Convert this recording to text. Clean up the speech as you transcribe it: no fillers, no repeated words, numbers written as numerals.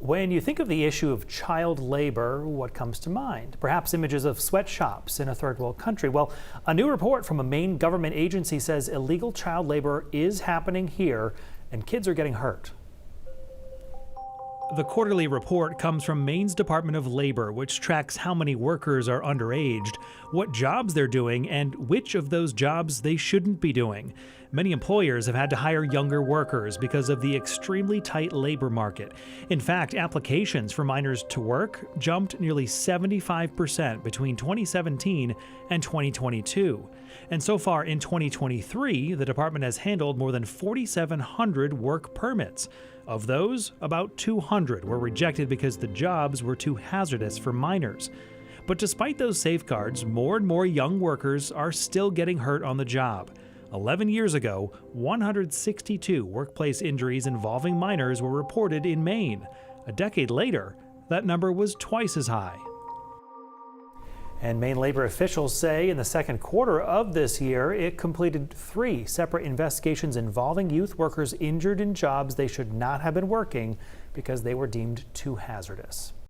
When you think of the issue of child labor, what comes to mind? Perhaps images of sweatshops in a third world country. Well, a new report from a Maine government agency says illegal child labor is happening here and kids are getting hurt. The quarterly report comes from Maine's Department of Labor, which tracks how many workers are underaged, what jobs they're doing, and which of those jobs they shouldn't be doing. Many employers have had to hire younger workers because of the extremely tight labor market. In fact, applications for minors to work jumped nearly 75% between 2017 and 2022. And so far in 2023, the department has handled more than 4,700 work permits. Of those, about 200 were rejected because the jobs were too hazardous for minors. But despite those safeguards, more and more young workers are still getting hurt on the job. 11 years ago, 162 workplace injuries involving minors were reported in Maine. A decade later, that number was twice as high. And Maine labor officials say in the second quarter of this year, it completed 3 separate investigations involving youth workers injured in jobs they should not have been working because they were deemed too hazardous.